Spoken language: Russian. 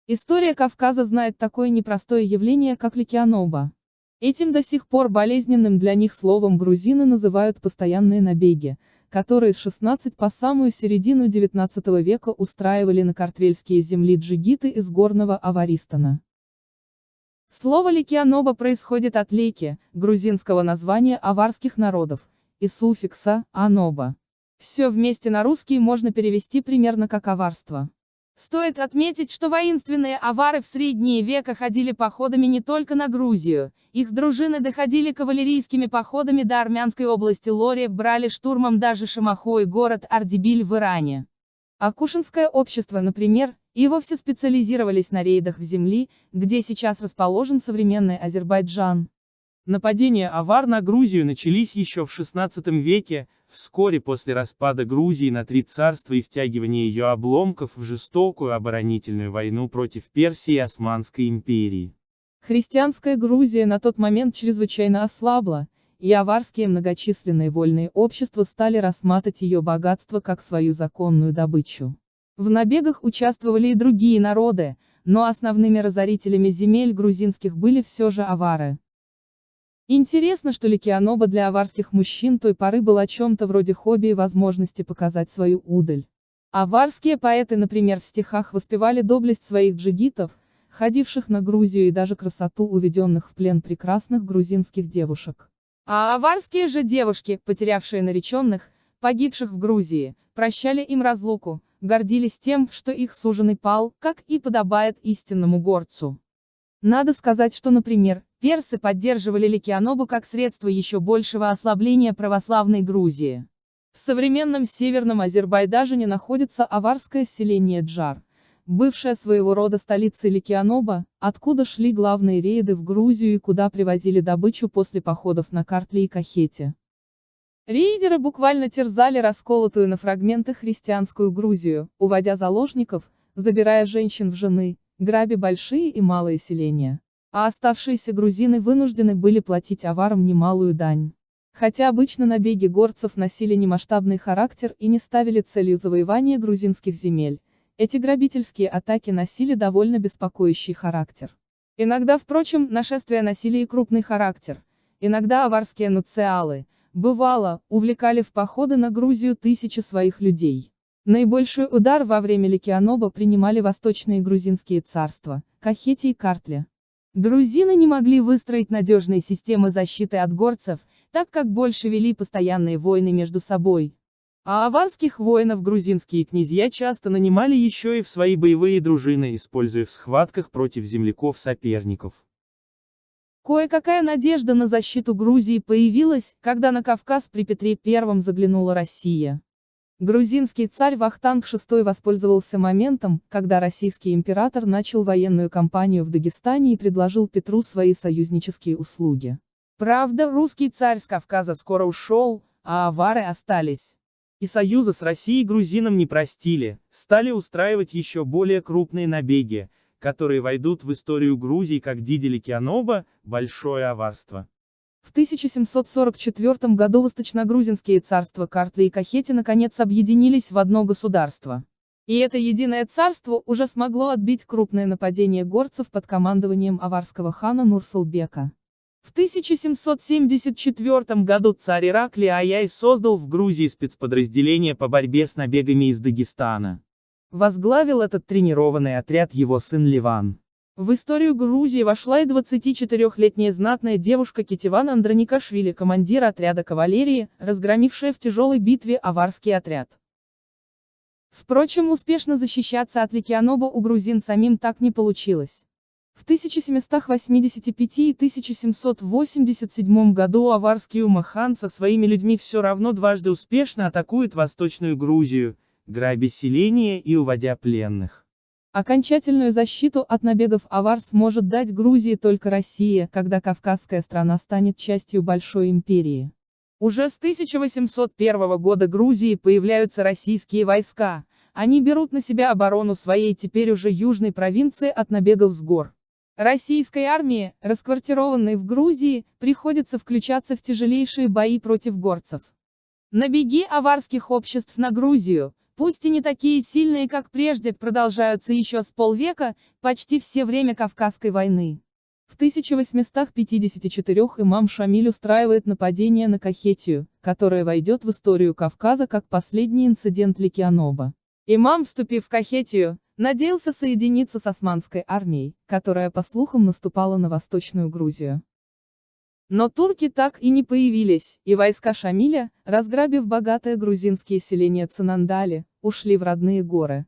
История Кавказа знает такое непростое явление, как ликианоба. Этим до сих пор болезненным для них словом грузины называют постоянные набеги, которые с 16 по самую середину XIX века устраивали на картвельские земли джигиты из горного Аваристана. Слово ликианоба происходит от леки, грузинского названия аварских народов, и суффикса «аноба». Все вместе на русский можно перевести примерно как аварство. Стоит отметить, что воинственные авары в средние века ходили походами не только на Грузию, их дружины доходили кавалерийскими походами до армянской области Лори, брали штурмом даже Шамаху и город Ардебиль в Иране. Акушинское общество, например, и вовсе специализировались на рейдах в земли, где сейчас расположен современный Азербайджан. Нападения авар на Грузию начались еще в XVI веке, вскоре после распада Грузии на три царства и втягивания ее обломков в жестокую оборонительную войну против Персии и Османской империи. Христианская Грузия на тот момент чрезвычайно ослабла, и аварские многочисленные вольные общества стали рассматривать ее богатство как свою законную добычу. В набегах участвовали и другие народы, но основными разорителями земель грузинских были все же авары. Интересно, что ликианоба для аварских мужчин той поры была чем-то вроде хобби и возможности показать свою удаль. Аварские поэты, например, в стихах воспевали доблесть своих джигитов, ходивших на Грузию, и даже красоту уведенных в плен прекрасных грузинских девушек. А аварские же девушки, потерявшие нареченных, погибших в Грузии, прощали им разлуку, гордились тем, что их суженый пал, как и подобает истинному горцу. Надо сказать, что, например, персы поддерживали ликианобу как средство еще большего ослабления православной Грузии. В современном северном Азербайджане находится аварское селение Джар, бывшая своего рода столицей ликианоба, откуда шли главные рейды в Грузию и куда привозили добычу после походов на Картле и Кахете. Рейдеры буквально терзали расколотую на фрагменты христианскую Грузию, уводя заложников, забирая женщин в жены, грабя большие и малые селения. А оставшиеся грузины вынуждены были платить аварам немалую дань. Хотя обычно набеги горцев носили немасштабный характер и не ставили целью завоевания грузинских земель, эти грабительские атаки носили довольно беспокоящий характер. Иногда, впрочем, нашествия носили и крупный характер. Иногда аварские нуциалы, бывало, увлекали в походы на Грузию тысячи своих людей. Наибольший удар во время ликианоба принимали восточные грузинские царства, Кахете и Картле. Грузины не могли выстроить надежные системы защиты от горцев, так как больше вели постоянные войны между собой. А аварских воинов грузинские князья часто нанимали еще и в свои боевые дружины, используя в схватках против земляков-соперников. Кое-какая надежда на защиту Грузии появилась, когда на Кавказ при Петре I заглянула Россия. Грузинский царь Вахтанг VI воспользовался моментом, когда российский император начал военную кампанию в Дагестане и предложил Петру свои союзнические услуги. Правда, русский царь с Кавказа скоро ушел, а авары остались. И союза с Россией грузинам не простили, стали устраивать еще более крупные набеги, которые войдут в историю Грузии как Диди Ликианоба, Большое аварство. В 1744 году восточногрузинские царства Картле и Кахете наконец объединились в одно государство. И это единое царство уже смогло отбить крупное нападение горцев под командованием аварского хана Нурсулбека. В 1774 году царь Ираклий Аяй создал в Грузии спецподразделение по борьбе с набегами из Дагестана. Возглавил этот тренированный отряд его сын Ливан. В историю Грузии вошла и 24-летняя знатная девушка Кетеван Андроникашвили, командир отряда кавалерии, разгромившая в тяжелой битве аварский отряд. Впрочем, успешно защищаться от ликианоба у грузин самим так не получилось. В 1785 и 1787 году аварский Умахан со своими людьми все равно дважды успешно атакует Восточную Грузию, грабя селения и уводя пленных. Окончательную защиту от набегов авар сможет дать Грузии только Россия, когда Кавказская страна станет частью Большой империи. Уже с 1801 года Грузии появляются российские войска, они берут на себя оборону своей теперь уже южной провинции от набегов с гор. Российской армии, расквартированной в Грузии, приходится включаться в тяжелейшие бои против горцев. Набеги аварских обществ на Грузию, Пусть и не такие сильные, как прежде, продолжаются еще с полвека, почти все время Кавказской войны. В 1854 имам Шамиль устраивает нападение на Кахетию, которое войдет в историю Кавказа как последний инцидент Ликианоба. Имам, вступив в Кахетию, надеялся соединиться с османской армией, которая, по слухам, наступала на Восточную Грузию. Но турки так и не появились, и войска Шамиля, разграбив богатые грузинские селения Цинандали, ушли в родные горы.